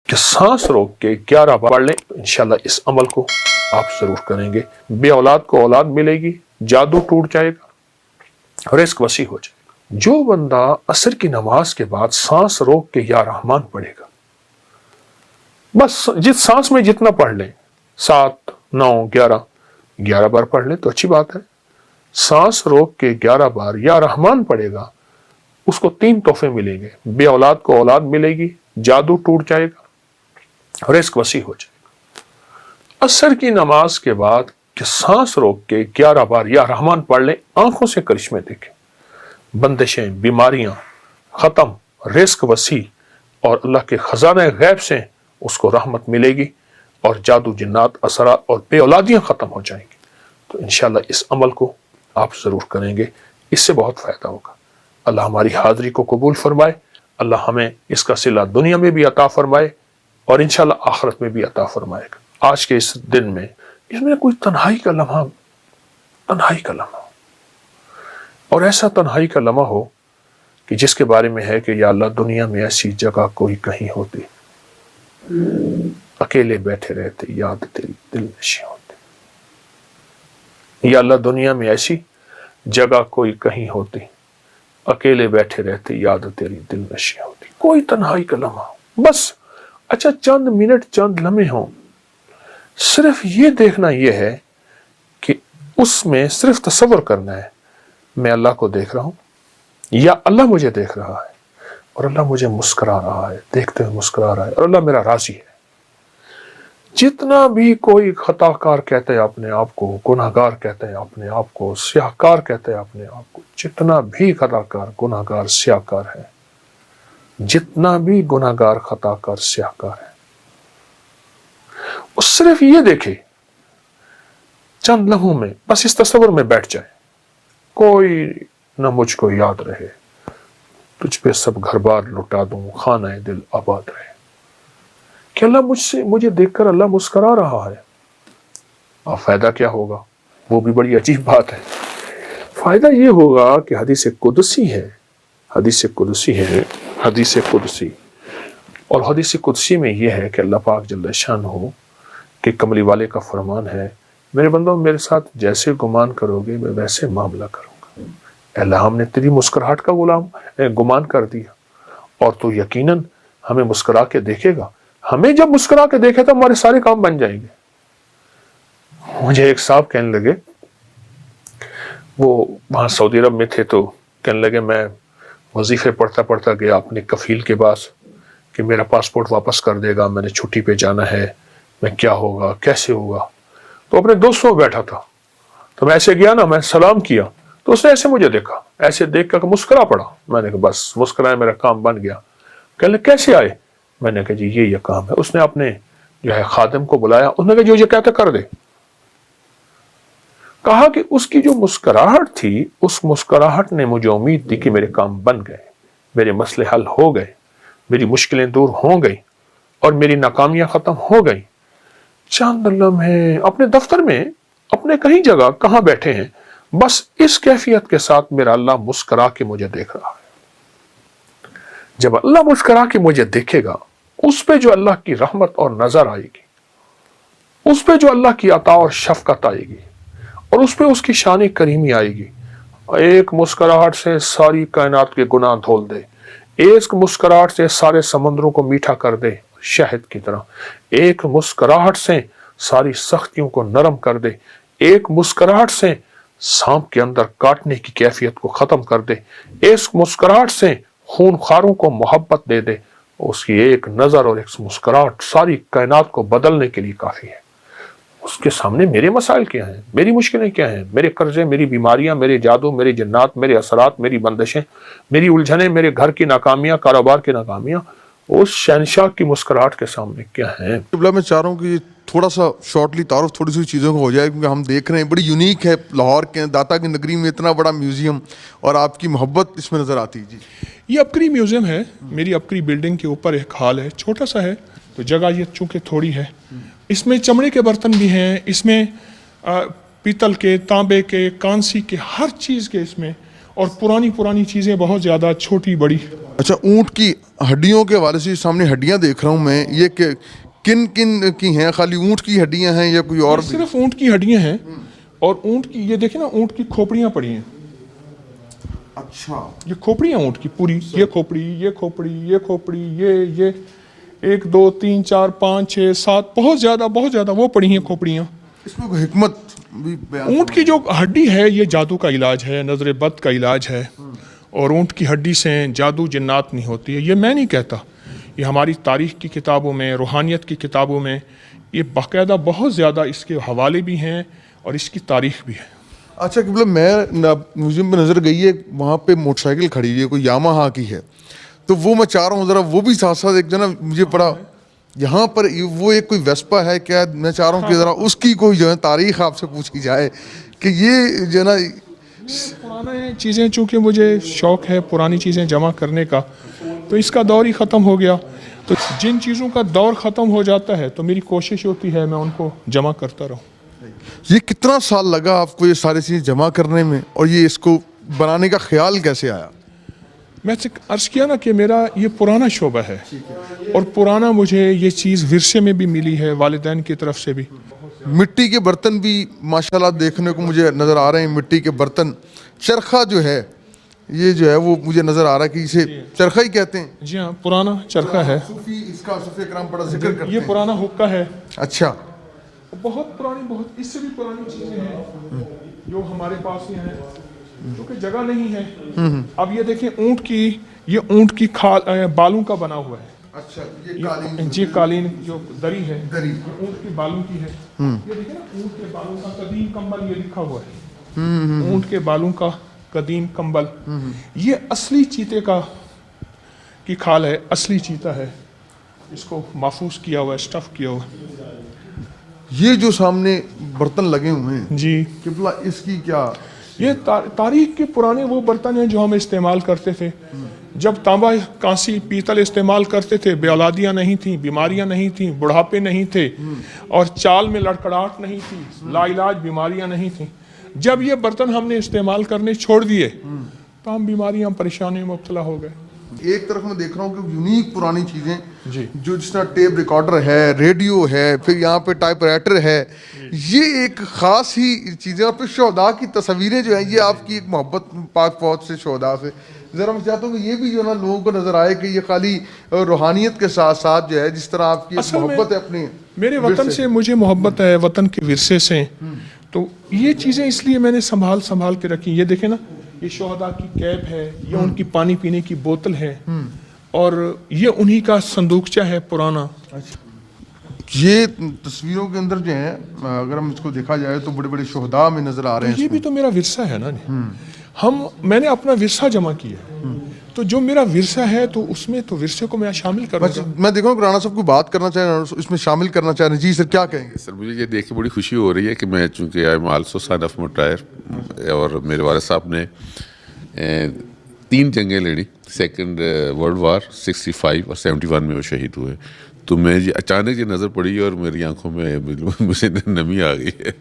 کہ سانس روک کے 11 بار پڑھ لیں، انشاءاللہ اس عمل کو آپ ضرور کریں گے، بے اولاد کو اولاد ملے گی، جادو ٹوٹ جائے گا، رزق وسیع ہو جائے گا۔ جو بندہ عصر کی نماز کے بعد سانس روک کے یا رحمان پڑھے گا، بس جس سانس میں جتنا پڑھ لیں، 7 9 11 بار پڑھ لیں تو اچھی بات ہے۔ سانس روک کے 11 بار یا رحمان پڑھے گا، اس کو 3 تحفے ملیں گے، بے اولاد کو اولاد ملے گی، جادو ٹوٹ جائے گا، رزق وسیع ہو جائے گا۔ عصر کی نماز کے بعد کہ سانس روک کے 11 بار یا رحمان پڑھ لیں، آنکھوں سے کرشمے دیکھیں، بندشیں، بیماریاں ختم، رزق وسیع، اور اللہ کے خزانہ غیب سے اس کو رحمت ملے گی، اور جادو جنات اثرات اور بے اولادیاں ختم ہو جائیں گی۔ تو انشاءاللہ اس عمل کو آپ ضرور کریں گے، اس سے بہت فائدہ ہوگا۔ اللہ ہماری حاضری کو قبول فرمائے، اللہ ہمیں اس کا صلہ دنیا میں بھی عطا فرمائے اور انشاءاللہ آخرت میں بھی عطا فرمائے گا۔ آج کے اس دن میں اس میں کوئی تنہائی کا لمحہ اور ایسا تنہائی کا لمحہ ہو کہ جس کے بارے میں ہے کہ یا اللہ دنیا میں ایسی جگہ کوئی کہیں ہوتی، اکیلے بیٹھے رہتے، یاد تیری دل نشیں ہوتے۔ یا اللہ دنیا میں ایسی جگہ کوئی کہیں ہوتی، اکیلے بیٹھے رہتے، یاد تیری دل نشیں ہوتی۔ کوئی تنہائی کا لمحہ، بس اچھا چند منٹ، چند لمحے ہوں، صرف یہ دیکھنا یہ ہے کہ اس میں صرف تصور کرنا ہے میں اللہ کو دیکھ رہا ہوں، یا اللہ مجھے دیکھ رہا ہے اور اللہ مجھے مسکرا رہا ہے، دیکھتے ہوئے مسکرا رہا ہے، اور اللہ میرا راضی ہے۔ جتنا بھی کوئی خطا کار کہتے ہیں اپنے آپ کو، گناہ گار کہتے ہیں اپنے آپ کو، سیاہ کار کہتے ہیں اپنے آپ کو، جتنا بھی خطا کار، گناہ گار، سیاہ کار ہے، جتنا بھی گناہ گار، خطا کار، سیاہ کار ہے، وہ صرف یہ دیکھے چند لمحوں میں، بس اس تصور میں بیٹھ جائے، کوئی نہ مجھ کو یاد رہے، تجھ پہ سب گھر بار لٹا دوں، خانہ دل آباد رہے، کہ اللہ مجھے دیکھ کر اللہ مسکرا رہا ہے۔ اور فائدہ کیا ہوگا؟ وہ بھی بڑی عجیب بات ہے۔ فائدہ یہ ہوگا کہ حدیث قدسی ہے، اور حدیث قدسی میں یہ ہے کہ اللہ پاک جل شانہ کہ کملی والے کا فرمان ہے، میرے بندوں میرے ساتھ جیسے گمان کرو گے میں ویسے معاملہ کروں گا۔ اے اللہ ہم نے تیری مسکراہٹ کا گمان کر دیا، اور تو یقیناً ہمیں مسکرا کے دیکھے گا، ہمیں جب مسکرا کے دیکھے تو ہمارے سارے کام بن جائیں گے۔ مجھے ایک صاحب کہنے لگے، وہ وہاں سعودی عرب میں تھے، تو کہنے لگے میں وظیفے پڑھتا گیا اپنے کفیل کے پاس کہ میرا پاسپورٹ واپس کر دے گا، میں نے چھٹی پہ جانا ہے، میں کیا ہوگا، کیسے ہوگا۔ تو اپنے دوستوں میں بیٹھا تھا، تو میں ایسے گیا نا، میں سلام کیا تو اس نے ایسے مجھے دیکھا، ایسے دیکھ کر مسکرا پڑا۔ میں نے کہا بس مسکرایا، میرا کام بن گیا۔ کہنے لگے کیسے آئے؟ میں نے کہا جی یہ کام ہے۔ اس نے اپنے جو ہے خادم کو بلایا، اس نے کہا جو یہ کہتا کر دے۔ کہا کہ اس کی جو مسکراہٹ تھی، اس مسکراہٹ نے مجھے امید دی کہ میرے کام بن گئے، میرے مسئلے حل ہو گئے، میری مشکلیں دور ہو گئی، اور میری ناکامیاں ختم ہو گئی۔ چند لمحے اپنے دفتر میں، اپنے کہیں جگہ کہاں بیٹھے ہیں، بس اس کیفیت کے ساتھ میرا اللہ مسکرا کے مجھے دیکھ رہا ہے۔ جب اللہ مسکرا کے مجھے دیکھے گا، اس پہ جو اللہ کی رحمت اور نظر آئے گی، اس پہ جو اللہ کی عطا اور شفقت آئے گی، اور اس پہ اس کی شان کریمی آئے گی، ایک مسکراہٹ سے ساری کائنات کے گناہ دھول دے، ایک مسکراہٹ سے سارے سمندروں کو میٹھا کر دے شہد کی طرح، ایک مسکراہٹ سے ساری سختیوں کو نرم کر دے، ایک مسکراہٹ سے سانپ کے اندر کاٹنے کی کیفیت کو ختم کر دے، ایک مسکراہٹ سے خون خواروں کو محبت دے دے، اس کی ایک نظر اور ایک مسکراہٹ ساری کائنات کو بدلنے کے لیے کافی ہے۔ اس کے سامنے میرے مسائل کیا ہیں، میری مشکلیں کیا ہیں، میرے قرضے، میری بیماریاں، میرے جادو، میری جنات، میرے اثرات، میری بندشیں، میری الجھنیں، میرے گھر کی ناکامیاں، کاروبار کی ناکامیاں، اس شہنشاہ کی مسکراہٹ کے سامنے کیا ہیں۔ میں چاہ رہا ہوں کہ تھوڑا سا شارٹلی تعارف تھوڑی سی چیزوں کو ہو جائے، کیونکہ ہم دیکھ رہے ہیں بڑی یونیک ہے، لاہور کے داتا کی نگری میں اتنا بڑا میوزیم، اور آپ کی محبت اس میں نظر آتی۔ جی یہ اپکری میوزیم ہے، میری اپکری بلڈنگ کے اوپر ایک ہال ہے، چھوٹا سا ہے، تو جگہ یہ چونکہ تھوڑی ہے، اس میں چمڑے کے برتن بھی ہیں، اس میں پیتل کے، تانبے کے، کانسی کے، ہر چیز کے اس میں، اور پرانی چیزیں بہت زیادہ، چھوٹی بڑی۔ اچھا، اونٹ کی ہڈیوں کے حوالے سے سامنے ہڈیاں دیکھ رہا ہوں میں, یہ کہ کن کن کی ہیں؟ خالی اونٹ کی ہڈیاں ہیں یا کوئی اور بھی؟ صرف اونٹ کی ہڈیاں ہیں, اور اونٹ کی یہ دیکھیں نا, اونٹ کی کھوپڑیاں پڑی ہیں. اچھا, یہ کھوپڑیاں اونٹ کی پوری, یہ کھوپڑی, یہ کھوپڑی, یہ کھوپڑی, یہ 1 2 3 4 5 6 7 بہت زیادہ وہ پڑی ہیں کھوپڑیاں. اس میں کوئی حکمت بھی بیان؟ اونٹ کی جو ہڈی ہے یہ جادو کا علاج ہے, نظر بد کا علاج ہے, اور اونٹ کی ہڈی سے جادو جنات نہیں ہوتی ہے. یہ میں نہیں کہتا, یہ ہماری تاریخ کی کتابوں میں, روحانیت کی کتابوں میں یہ باقاعدہ بہت زیادہ اس کے حوالے بھی ہیں اور اس کی تاریخ بھی ہے. اچھا قبلہ, میں میوزیم میں نظر گئی ہے, وہاں پہ موٹر سائیکل کھڑی ہوئی ہے, کوئی یاماہا کی ہے, تو وہ میں چاہ رہا ہوں ذرا وہ بھی ساتھ ساتھ ایک جو نا مجھے پڑا یہاں پر وہ ایک کوئی ویسپا ہے کیا, میں چاہ رہا ہوں کہ ذرا اس کی کوئی جو ہے تاریخ آپ سے پوچھی جائے کہ یہ جو ہے نا پرانے چیزیں, چونکہ مجھے شوق ہے پرانی چیزیں جمع کرنے کا, تو اس کا دور ہی ختم ہو گیا. تو جن چیزوں کا دور ختم ہو جاتا ہے تو میری کوشش ہوتی ہے میں ان کو جمع کرتا رہوں. یہ کتنا سال لگا آپ کو یہ ساری چیزیں جمع کرنے میں, اور یہ اس کو بنانے کا خیال کیسے آیا؟ میں سے عرض کیا نا کہ میرا یہ پرانا شعبہ ہے, اور پرانا مجھے یہ چیز ورثے میں بھی ملی ہے, والدین کی طرف سے بھی. مٹی کے برتن بھی ماشاءاللہ دیکھنے کو مجھے نظر آ رہے ہیں, مٹی کے برتن. چرخہ جو ہے یہ جو ہے وہ مجھے نظر آ رہا ہے کہ اسے چرخہ ہی کہتے ہیں. جی ہاں, پرانا چرخہ ہے. صوفی اس کا صوفی اکرام بڑا ذکر کرتے ہیں. یہ پرانا حقہ ہے. اچھا, بہت پرانی, بہت اس سے بھی پرانی چیزیں ہیں جو ہمارے پاس ہی ہیں, کیونکہ جگہ نہیں ہے. اب یہ دیکھیں اونٹ کی, یہ اونٹ کی بالوں کا بنا ہوا ہے. اچھا, یہ قالین, جی قالین جو دری ہے, دری یہ اونٹ کی بالوں کی ہے. یہ دیکھیں نا, اونٹ کے بالوں کا قدیم کمبل یہ لکھا ہوا ہے. اونٹ کے بالوں کا قدیم کمبل, یہ اصلی چیتے کی کھال ہے, اصلی چیتا ہے, اس کو محفوظ کیا ہوا ہے, اسٹف کیا ہوا ہے. یہ جو سامنے برتن لگے ہوئے ہیں جی, قبلہ, اس کی کیا؟ یہ تاریخ کے پرانے وہ برتن ہیں جو ہم استعمال کرتے تھے جب تانبا, کانسی, پیتل استعمال کرتے تھے. بے اولادیاں نہیں تھیں, بیماریاں نہیں تھیں, بڑھاپے نہیں تھے, اور چال میں لڑکڑاہٹ نہیں تھی, لا علاج بیماریاں نہیں تھیں. جب یہ برتن ہم نے استعمال کرنے چھوڑ دیے تو ہم بیماریاں, پریشانیوں میں مبتلا ہو گئے. ایک طرف میں دیکھ رہا ہوں کہ یونیک پرانی چیزیں جی, جو جس طرح ٹیپ ریکارڈر ہے, ریڈیو ہے, پھر یہاں پہ ٹائپ رائٹر ہے, یہ ایک خاص ہی چیزیں. اور پھر شہداء کی تصویریں جو ہیں, یہ آپ کی ایک محبت پاک فوج سے, شہداء سے. ذرا میں چاہتا ہوں کہ یہ بھی جو ہے نا لوگوں کو نظر آئے کہ یہ خالی روحانیت کے ساتھ ساتھ جو ہے جس طرح آپ کی محبت ہے اپنے میرے وطن سے, مجھے محبت ہے وطن کے ورثے سے, تو یہ چیزیں اس لیے میں نے سنبھال کے رکھی. یہ دیکھیں نا, یہ شہداء کی کیپ ہے, یہ ان کی پانی پینے کی بوتل ہے, اور یہ انہی کا صندوقچہ ہے پرانا. یہ تصویروں کے اندر جو ہیں اگر ہم اس کو دیکھا جائے تو بڑے بڑے شہداء میں نظر آ رہے ہیں. یہ بھی تو میرا ورثہ ہے نا. میں نے اپنا ورثہ جمع کیا, تو جو میرا ورثہ ہے تو اس میں تو ورثے کو میں شامل کروں گا. میں دیکھوں کہ رانا صاحب کو بات کرنا چاہ رہے ہیں, اس میں شامل کرنا چاہ رہے ہیں. جی سر, کیا کہیں گے؟ سر مجھے یہ دیکھ کے بڑی خوشی ہو رہی ہے کہ میں, چونکہ I am also son of مٹائر, اور میرے والد صاحب نے 3 جنگیں لڑی. سیکنڈ ورلڈ وار 65 اور 71 میں وہ شہید ہوئے. تو میں اچانک یہ نظر پڑی اور میری آنکھوں میں مجھے نمی آ گئی ہے.